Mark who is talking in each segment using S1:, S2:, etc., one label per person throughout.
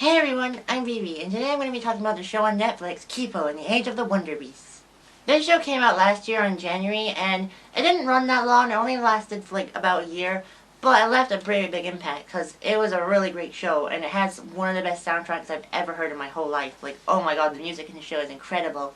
S1: Hey everyone, I'm Vivi, and today I'm going to be talking about the show on Netflix, Kipo and the Age of the Wonderbeasts. This show came out last year in January, and it didn't run that long, it only lasted for like about a year, but it left a pretty big impact, because it was a really great show, and it has one of the best soundtracks I've ever heard in my whole life. Like, oh my god, the music in the show is incredible.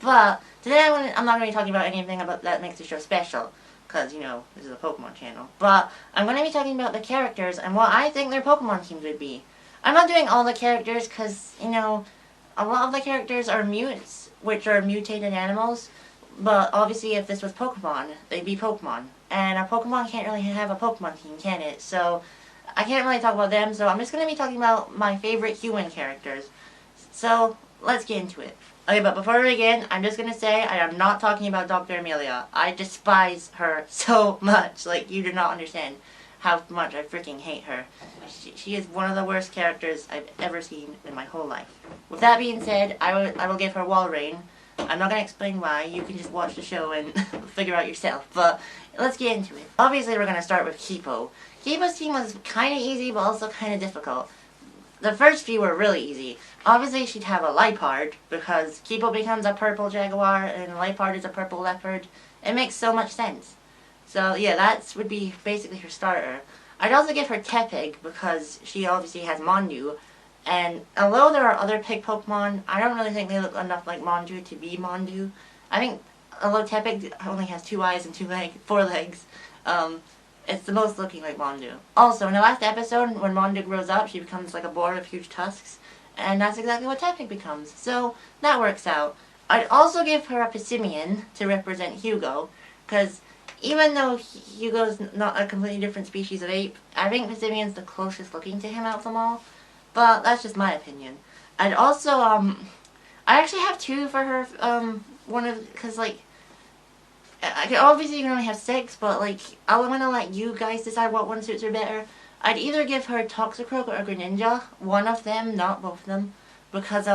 S1: But today I'm not going to be talking about anything about that makes the show special, because, you know, this is a Pokemon channel. But I'm going to be talking about the characters and what I think their Pokemon teams would be. I'm not doing all the characters because, you know, a lot of the characters are mutes, which are mutated animals. But obviously if this was Pokemon, they'd be Pokemon. And a Pokemon can't really have a Pokemon team, can it? So I can't really talk about them, so I'm just going to be talking about my favorite human characters. So let's get into it. Okay, but before we begin, I'm just going to say I am not talking about Dr. Amelia. I despise her so much. Like, you do not understand how much I freaking hate her. She is one of the worst characters I've ever seen in my whole life. With that being said, I will give her Walrein. I'm not going to explain why. You can just watch the show and figure out yourself. But let's get into it. Obviously, we're going to start with Kipo. Kipo's team was kind of easy, but also kind of difficult. The first few were really easy. Obviously, she'd have a Liepard, because Kipo becomes a purple jaguar, and Liepard is a purple leopard. It makes so much sense. So, yeah, that would be basically her starter. I'd also give her Tepig, because she obviously has Mondu. And although there are other pig Pokemon, I don't really think they look enough like Mondu to be Mondu. I think, although Tepig only has 2 eyes and 4 legs, it's the most looking like Mondu. Also, in the last episode, when Mondu grows up, she becomes like a boar with huge tusks. And that's exactly what Tepig becomes. So, that works out. I'd also give her a Pissimian to represent Hugo, because even though Hugo's not a completely different species of ape, I think Pissimian's the closest looking to him out of them all. But that's just my opinion. I'd also, I actually have 2 for her, because, like, obviously you can only have 6, but, like, I'm gonna let you guys decide what one suits her better. I'd either give her Toxicroak or Greninja, one of them, not both of them, because,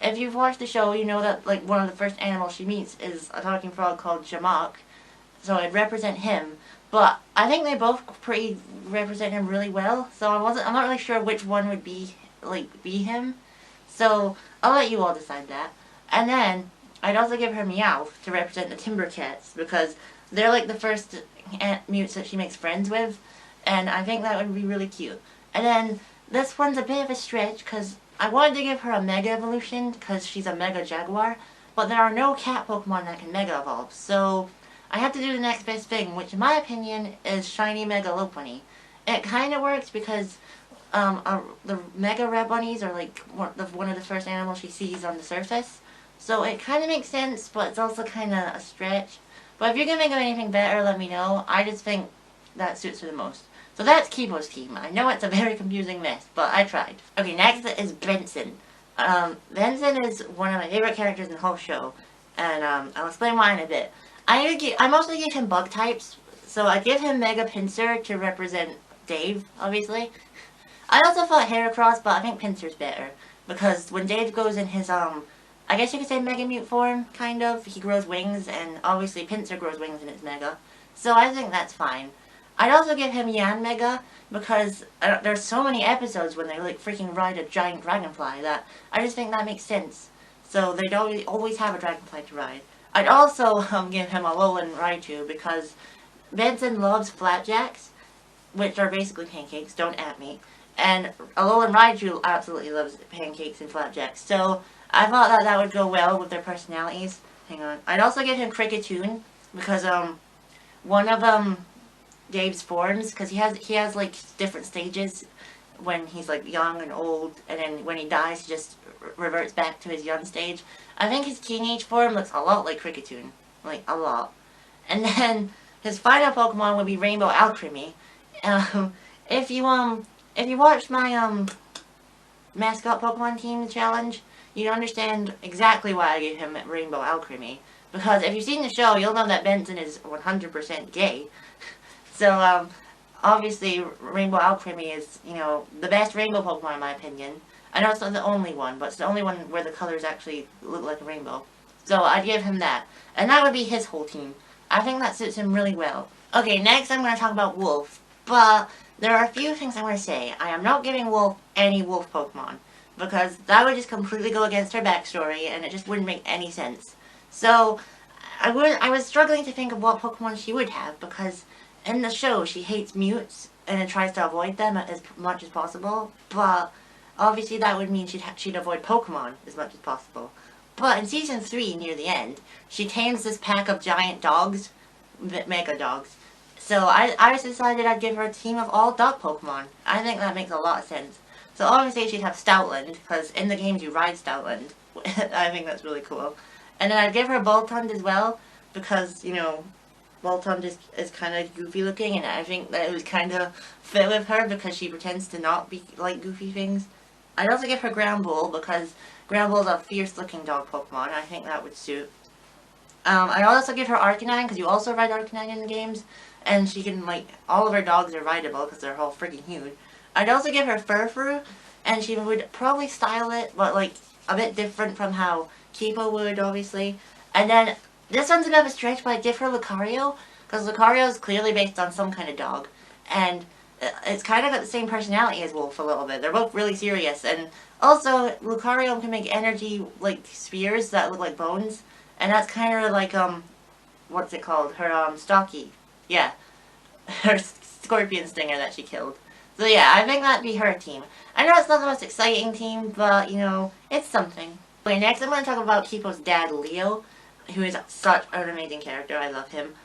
S1: if you've watched the show, you know that, like, one of the first animals she meets is a talking frog called Jamak. So I'd represent him, but I think they both pretty represent him really well. So I'm not really sure which one would be him. So I'll let you all decide that. And then I'd also give her Meowth to represent the Timbercats, because they're like the first mutes that she makes friends with, and I think that would be really cute. And then this one's a bit of a stretch, because I wanted to give her a Mega Evolution, because she's a Mega Jaguar, but there are no cat Pokemon that can Mega Evolve, so I have to do the next best thing, which in my opinion is Shiny Mega Lopunny. It kind of works because the Mega Red Bunnies are like one of the first animals she sees on the surface. So it kind of makes sense, but it's also kind of a stretch. But if you're going to make anything better, let me know. I just think that suits her the most. So that's Kipo's team. I know it's a very confusing mess, but I tried. Okay, next is Benson. Benson is one of my favorite characters in the whole show, and I'll explain why in a bit. I mostly give him bug types, so I give him Mega Pinsir to represent Dave, obviously. I also thought Heracross, but I think Pinsir's better, because when Dave goes in his, I guess you could say Mega Mute form, kind of, he grows wings, and obviously Pinsir grows wings in its Mega, so I think that's fine. I'd also give him Yan Mega, because there's so many episodes when they, like, freaking ride a giant dragonfly that I just think that makes sense. So they'd always have a dragonfly to ride. I'd also give him a Alolan Raichu, because Benson loves flapjacks, which are basically pancakes, don't at me, and Alolan Raichu absolutely loves pancakes and flapjacks, so I thought that would go well with their personalities. Hang on. I'd also give him Kricketune, because one of Dave's forms, because he has like different stages when he's like young and old, and then when he dies he just reverts back to his young stage. I think his teenage form looks a lot like Kricketune. Like, a lot. And then his final Pokemon would be Rainbow Alchemy. If you watch my mascot Pokemon team challenge, you understand exactly why I gave him Rainbow Alchemy. Because if you've seen the show, you'll know that Benson is 100% gay. So, obviously, Rainbow Alchemy is, you know, the best rainbow Pokemon in my opinion. I know it's not the only one, but it's the only one where the colors actually look like a rainbow. So I'd give him that. And that would be his whole team. I think that suits him really well. Okay, next I'm going to talk about Wolf. But there are a few things I want to say. I am not giving Wolf any wolf Pokemon, because that would just completely go against her backstory, and it just wouldn't make any sense. So, I was struggling to think of what Pokemon she would have, because in the show she hates mutes, and tries to avoid them as much as possible, but obviously that would mean she'd avoid Pokemon as much as possible. But in Season 3, near the end, she tames this pack of giant dogs, mega dogs. So I just decided I'd give her a team of all dog Pokemon. I think that makes a lot of sense. So obviously she'd have Stoutland, because in the games you ride Stoutland. I think that's really cool. And then I'd give her Boltund as well, because, you know, Boltund is kind of goofy looking, and I think that it was kind of fit with her because she pretends to not be like goofy things. I'd also give her Granbull, because Granbull's a fierce looking dog Pokemon. I think that would suit. I'd also give her Arcanine, because you also ride Arcanine in the games, and she can, like, all of her dogs are rideable because they're all freaking huge. I'd also give her Furfrou, and she would probably style it, but, like, a bit different from how Kipo would, obviously. And then, this one's a bit of a stretch, but I'd give her Lucario, because Lucario is clearly based on some kind of dog, and it's kind of got the same personality as Wolf a little bit. They're both really serious, and also, Lucario can make energy, like, spheres that look like bones, and that's kind of like, what's it called? Her, Stocky. Yeah. Her scorpion stinger that she killed. So yeah, I think that'd be her team. I know it's not the most exciting team, but, you know, it's something. Okay, next I'm going to talk about Kipo's dad, Leo, who is such an amazing character. I love him.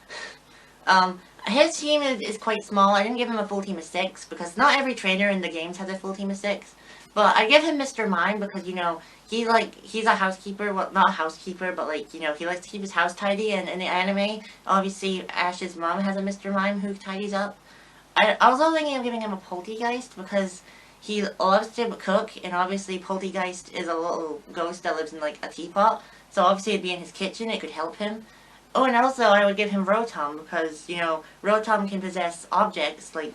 S1: His team is quite small. I didn't give him a full team of 6, because not every trainer in the games has a full team of 6. But I give him Mr. Mime because, you know, he's a housekeeper. Well, not a housekeeper, but, like, you know, he likes to keep his house tidy. And in the anime, obviously, Ash's mom has a Mr. Mime who tidies up. I was also thinking of giving him a Poltegeist because he loves to cook. And obviously, Poltegeist is a little ghost that lives in, like, a teapot. So obviously, it'd be in his kitchen. It could help him. Oh, and also, I would give him Rotom because, you know, Rotom can possess objects, like,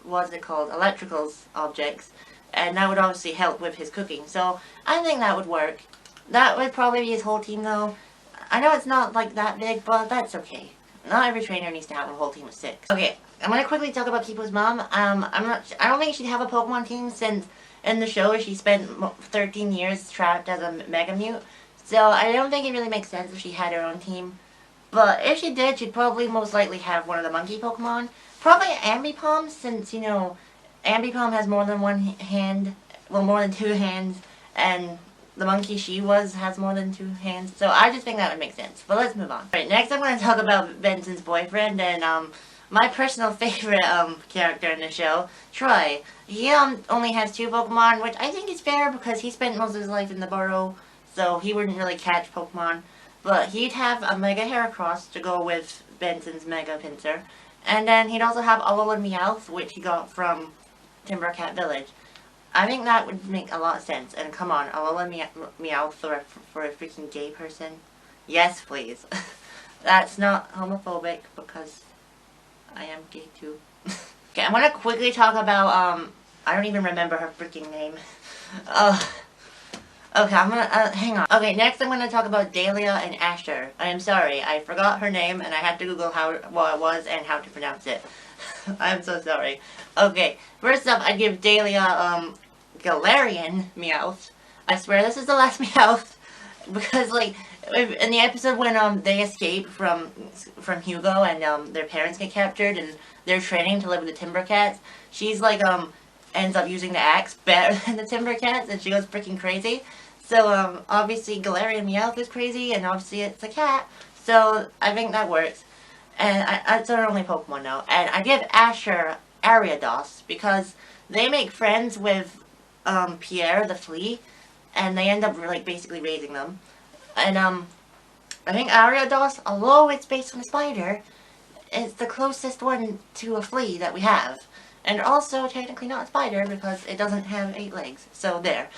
S1: what's it called? Electricals objects. And that would obviously help with his cooking. So, I think that would work. That would probably be his whole team, though. I know it's not, like, that big, but that's okay. Not every trainer needs to have a whole team of 6. Okay, I'm gonna quickly talk about Kipo's mom. I don't think she'd have a Pokemon team since in the show she spent 13 years trapped as a Mega Mute. So, I don't think it really makes sense if she had her own team. But if she did, she'd probably most likely have one of the monkey Pokemon. Probably Ambipom, since, you know, Ambipom has more than one hand, well, more than 2 hands, and the monkey she was has more than 2 hands, so I just think that would make sense. But let's move on. Alright, next I'm going to talk about Benson's boyfriend, and, my personal favorite, character in the show, Troy. He, only has 2 Pokemon, which I think is fair because he spent most of his life in the burrow, so he wouldn't really catch Pokemon. But he'd have a Mega Heracross to go with Benson's Mega Pinsir, and then he'd also have Alolan Meowth, which he got from Timbercat Village. I think that would make a lot of sense. And come on, Alolan Meowth for a freaking gay person? Yes, please. That's not homophobic because I am gay too. Okay, I'm gonna quickly talk about, I don't even remember her freaking name. Okay, I'm gonna, hang on. Okay, next I'm gonna talk about Dalia and Asher. I am sorry, I forgot her name and I had to Google what it was and how to pronounce it. I'm so sorry. Okay, first up, I'd give Dalia, Galarian Meowth. I swear this is the last Meowth. Because, like, in the episode when, they escape from Hugo and, their parents get captured and they're training to live with the Timbercats, she's, like, ends up using the axe better than the Timbercats and she goes freaking crazy. So, obviously Galarian Meowth is crazy and obviously it's a cat. So, I think that works. And it's our only Pokemon now. And I give Asher Ariados because they make friends with Pierre the flea, and they end up like basically raising them. And I think Ariados, although it's based on a spider, is the closest one to a flea that we have. And also technically not a spider because it doesn't have 8 legs. So there.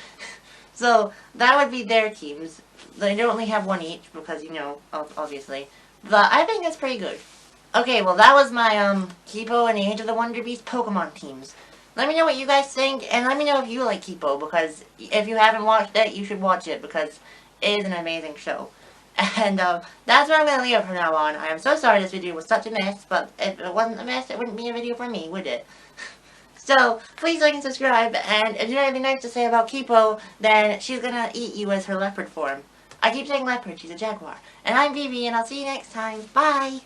S1: So that would be their teams. They only have 1 each because, you know, obviously. But I think that's pretty good. Okay, well that was my, Kipo and the Age of the Wonderbeasts Pokemon teams. Let me know what you guys think, and let me know if you like Kipo, because if you haven't watched it, you should watch it, because it is an amazing show. And, that's where I'm going to leave it from now on. I am so sorry this video was such a mess, but if it wasn't a mess, it wouldn't be a video for me, would it? So, please like and subscribe, and if you have anything nice to say about Kipo, then she's gonna eat you as her leopard form. I keep saying leopard, she's a jaguar. And I'm Vivi, and I'll see you next time. Bye!